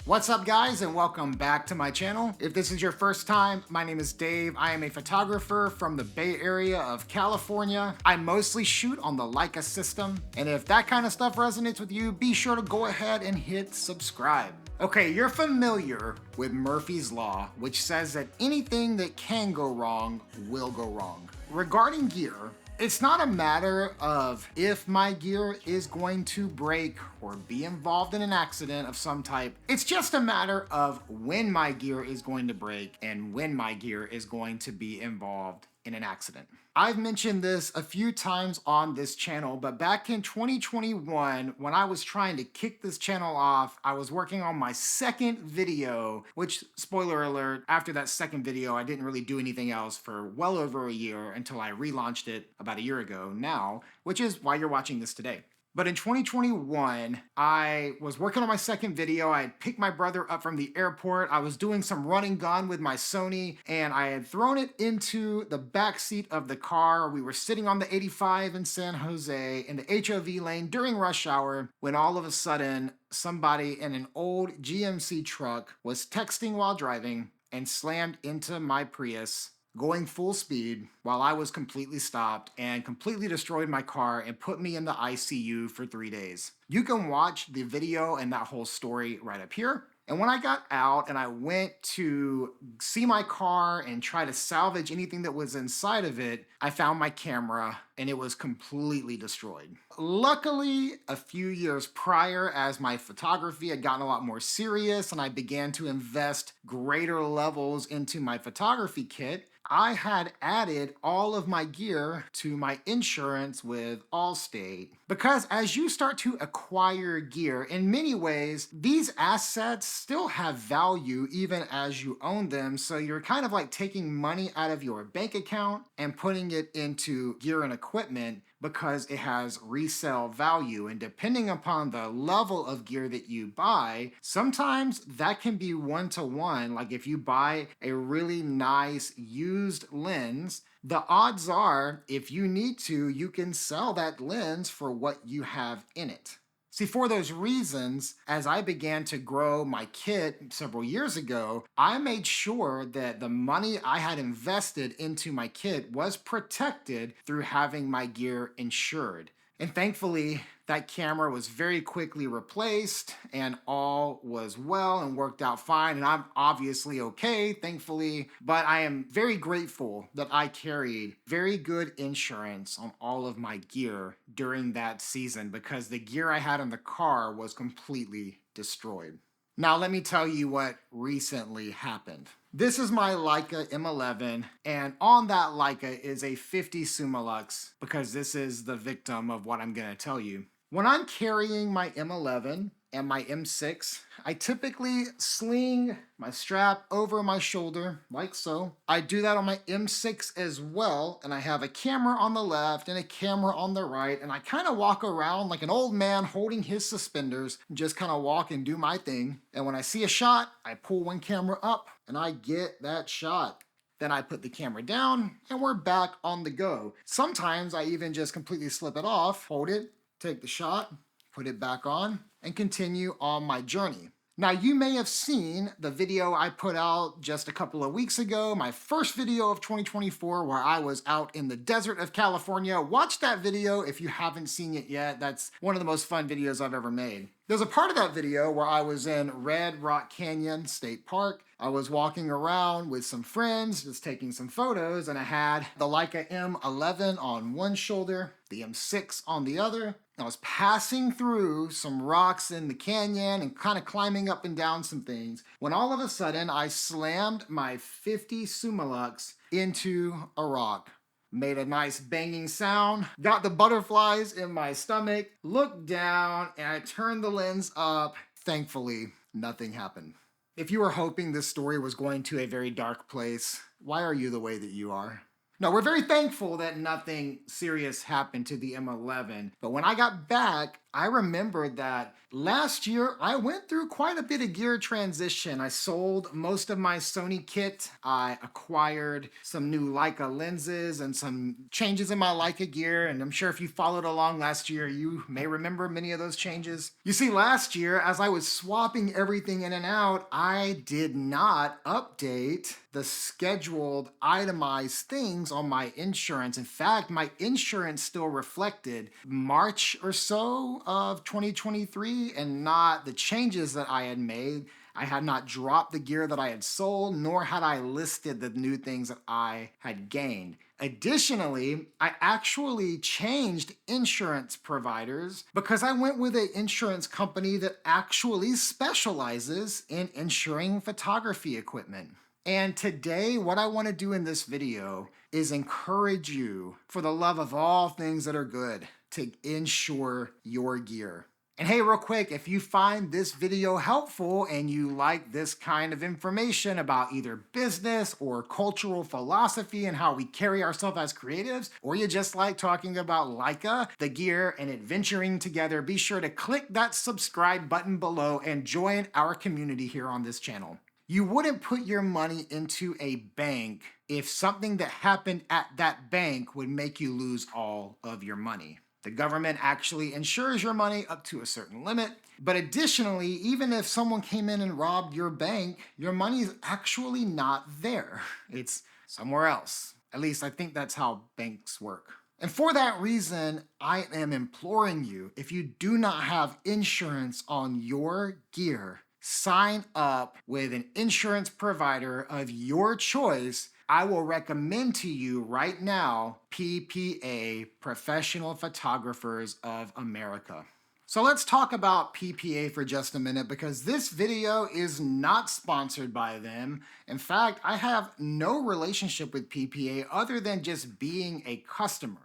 What's up guys, and welcome back to my channel. If this is your first time, my name is Dave. I am a photographer from the Bay Area of California. I mostly shoot on the Leica system, and if that kind of stuff resonates with you, be sure to go ahead and hit subscribe. Okay, you're familiar with Murphy's Law, which says that anything that can go wrong will go wrong. Regarding gear, it's not a matter of if my gear is going to break or be involved in an accident of some type. It's just a matter of when my gear is going to break and when my gear is going to be involved in an accident. I've mentioned this a few times on this channel, but back in 2021, when I was trying to kick this channel off, I was working on my second video, which, spoiler alert, after that second video, I didn't really do anything else for well over a year until I relaunched it about a year ago now, which is why you're watching this today. But in 2021, I was working on my second video. I had picked my brother up from the airport. I was doing some run and gun with my Sony, and I had thrown it into the back seat of the car. We were sitting on the 85 in San Jose in the HOV lane during rush hour when all of a sudden somebody in an old GMC truck was texting while driving and slammed into my Prius, going full speed while I was completely stopped, and completely destroyed my car and put me in the ICU for 3 days. You can watch the video and that whole story right up here. And when I got out and I went to see my car and try to salvage anything that was inside of it, I found my camera and it was completely destroyed. Luckily, a few years prior, as my photography had gotten a lot more serious and I began to invest greater levels into my photography kit, I had added all of my gear to my insurance with Allstate. Because as you start to acquire gear, in many ways, these assets still have value even as you own them. So you're kind of like taking money out of your bank account and putting it into gear and equipment because it has resale value. And depending upon the level of gear that you buy, sometimes that can be one-to-one. Like if you buy a really nice used lens, the odds are, if you need to, you can sell that lens for what you have in it. See, for those reasons, as I began to grow my kit several years ago, I made sure that the money I had invested into my kit was protected through having my gear insured. And thankfully, that camera was very quickly replaced and all was well and worked out fine. And I'm obviously okay, thankfully, but I am very grateful that I carried very good insurance on all of my gear during that season because the gear I had in the car was completely destroyed. Now let me tell you what recently happened. This is my Leica M11, and on that Leica is a 50 Summilux because this is the victim of what I'm going to tell you. When I'm carrying my M11 and my M6, I typically sling my strap over my shoulder like so. I do that on my M6 as well, and I have a camera on the left and a camera on the right, and I kind of walk around like an old man holding his suspenders and just kind of walk and do my thing. And when I see a shot, I pull one camera up and I get that shot. Then I put the camera down and we're back on the go. Sometimes I even just completely slip it off, hold it, take the shot, put it back on, and continue on my journey. Now, you may have seen the video I put out just a couple of weeks ago, my first video of 2024, where I was out in the desert of California. Watch that video if you haven't seen it yet. That's one of the most fun videos I've ever made. There's a part of that video where I was in Red Rock Canyon State Park. I was walking around with some friends, just taking some photos, and I had the Leica M11 on one shoulder, the M6 on the other. I was passing through some rocks in the canyon and kind of climbing up and down some things when all of a sudden I slammed my 50 Summilux into a rock. Made a nice banging sound, got the butterflies in my stomach, looked down, and I turned the lens up. Thankfully, nothing happened. If you were hoping this story was going to a very dark place, why are you the way that you are? No, we're very thankful that nothing serious happened to the M11, but when I got back, I remember that last year I went through quite a bit of gear transition. I sold most of my Sony kit. I acquired some new Leica lenses and some changes in my Leica gear. And I'm sure if you followed along last year, you may remember many of those changes. You see, last year, as I was swapping everything in and out, I did not update the scheduled itemized things on my insurance. In fact, my insurance still reflected March or so of 2023 and not the changes that I had made. I had not dropped the gear that I had sold, nor had I listed the new things that I had gained. Additionally, I actually changed insurance providers because I went with an insurance company that actually specializes in insuring photography equipment. And today, what I want to do in this video is encourage you, for the love of all things that are good, to insure your gear. And hey, real quick, if you find this video helpful and you like this kind of information about either business or cultural philosophy and how we carry ourselves as creatives, or you just like talking about Leica, the gear, and adventuring together, be sure to click that subscribe button below and join our community here on this channel. You wouldn't put your money into a bank if something that happened at that bank would make you lose all of your money. The government actually insures your money up to a certain limit. But additionally, even if someone came in and robbed your bank, your money is actually not there. It's somewhere else. At least I think that's how banks work. And for that reason, I am imploring you, if you do not have insurance on your gear, sign up with an insurance provider of your choice. I will recommend to you right now PPA, Professional Photographers of America. So let's talk about PPA for just a minute because this video is not sponsored by them. In fact, I have no relationship with PPA other than just being a customer.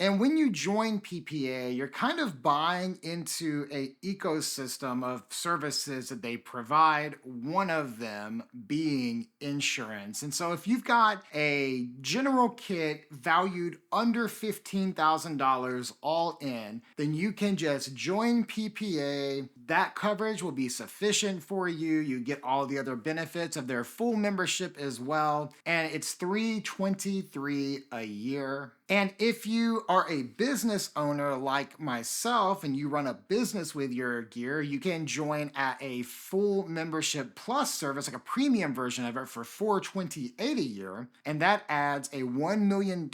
And when you join PPA, you're kind of buying into an ecosystem of services that they provide, one of them being insurance. And so if you've got a general kit valued under $15,000 all in, then you can just join PPA. That coverage will be sufficient for you. You get all the other benefits of their full membership as well. And it's $323 a year. And if you are a business owner like myself and you run a business with your gear, you can join at a full membership plus service, like a premium version of it for $428 a year. And that adds a $1 million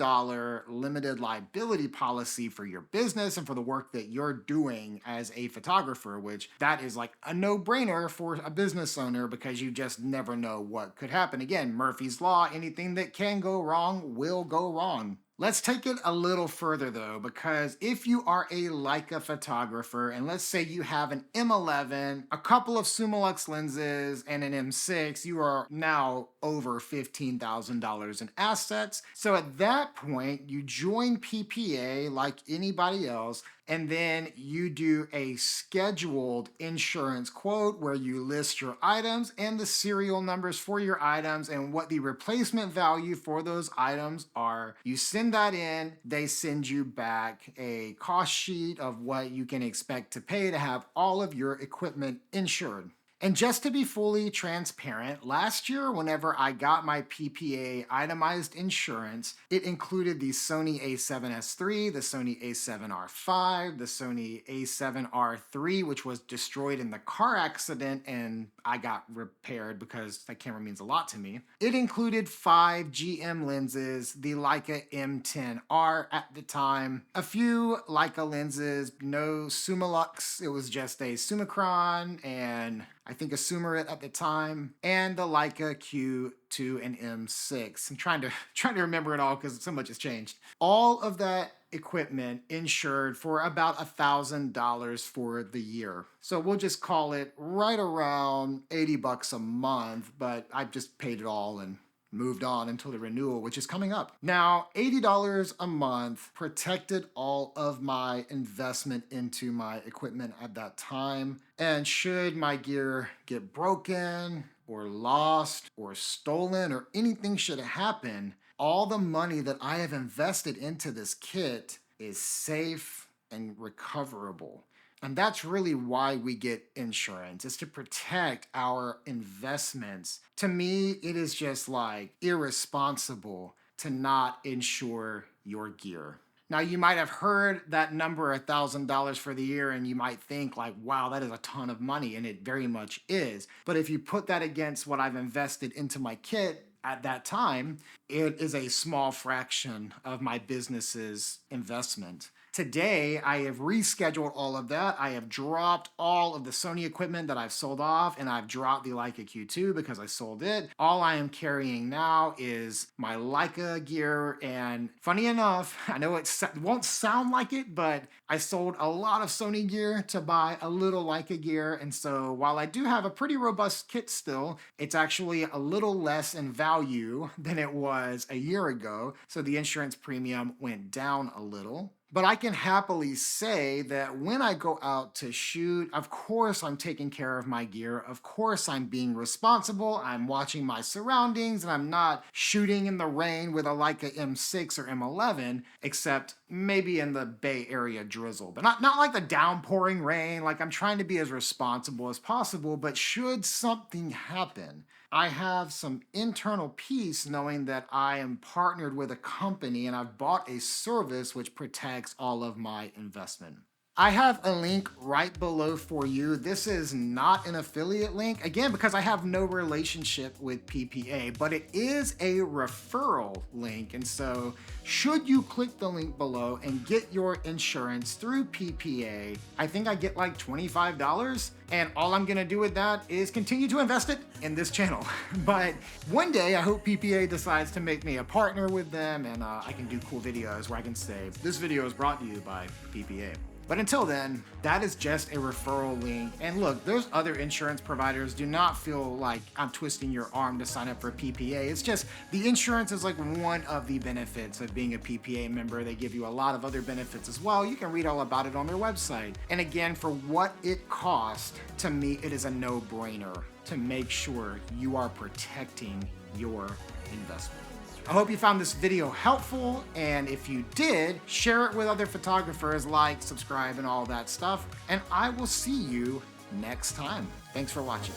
limited liability policy for your business and for the work that you're doing as a photographer, which that is like a no-brainer for a business owner because you just never know what could happen. Again, Murphy's Law, anything that can go wrong will go wrong. Let's take it a little further though, because if you are a Leica photographer and let's say you have an M11, a couple of Summilux lenses, and an M6, you are now over $15,000 in assets. So at that point, you join PPA like anybody else, and then you do a scheduled insurance quote where you list your items and the serial numbers for your items and what the replacement value for those items are. You send that in, they send you back a cost sheet of what you can expect to pay to have all of your equipment insured. And just to be fully transparent, last year, whenever I got my PPA itemized insurance, it included the Sony a7S III, the Sony a7R5, the Sony a7R3, which was destroyed in the car accident and I got repaired because that camera means a lot to me. It included 5 GM lenses, the Leica M10R at the time, a few Leica lenses, no Summilux, it was just a Summicron and I think a Summarit at the time, and the Leica Q2 and M6. I'm trying to remember it all because so much has changed. All of that equipment insured for about $1,000 for the year. So we'll just call it right around $80 a month, but I've just paid it all and moved on until the renewal, which is coming up. Now, $80 a month protected all of my investment into my equipment at that time. And should my gear get broken or lost or stolen or anything should happen, all the money that I have invested into this kit is safe and recoverable. And that's really why we get insurance, is to protect our investments. To me, it is just like irresponsible to not insure your gear. Now, you might have heard that number, $1,000 for the year, and you might think like, wow, that is a ton of money, and it very much is. But if you put that against what I've invested into my kit at that time, it is a small fraction of my business's investment. Today, I have rescheduled all of that. I have dropped all of the Sony equipment that I've sold off, and I've dropped the Leica Q2 because I sold it. All I am carrying now is my Leica gear, and funny enough, I know it won't sound like it, but I sold a lot of Sony gear to buy a little Leica gear, and so while I do have a pretty robust kit still, it's actually a little less in value than it was a year ago, so the insurance premium went down a little. But I can happily say that when I go out to shoot, of course I'm taking care of my gear. Of course I'm being responsible. I'm watching my surroundings, and I'm not shooting in the rain with a Leica M6 or M11, except maybe in the Bay Area drizzle. But not like the downpouring rain. Like, I'm trying to be as responsible as possible, but should something happen, I have some internal peace knowing that I am partnered with a company and I've bought a service which protects all of my investment. I have a link right below for you. This is not an affiliate link, again, because I have no relationship with PPA, but it is a referral link. And so should you click the link below and get your insurance through PPA, I think I get like $25. And all I'm gonna do with that is continue to invest it in this channel. But one day, I hope PPA decides to make me a partner with them, and I can do cool videos where I can say, this video is brought to you by PPA. But until then, that is just a referral link. And look, those other insurance providers, do not feel like I'm twisting your arm to sign up for PPA. It's just the insurance is like one of the benefits of being a PPA member. They give you a lot of other benefits as well. You can read all about it on their website. And again, for what it costs, to me, it is a no-brainer to make sure you are protecting your investment. I hope you found this video helpful, and if you did, share it with other photographers, like, subscribe, and all that stuff, and I will see you next time. Thanks for watching.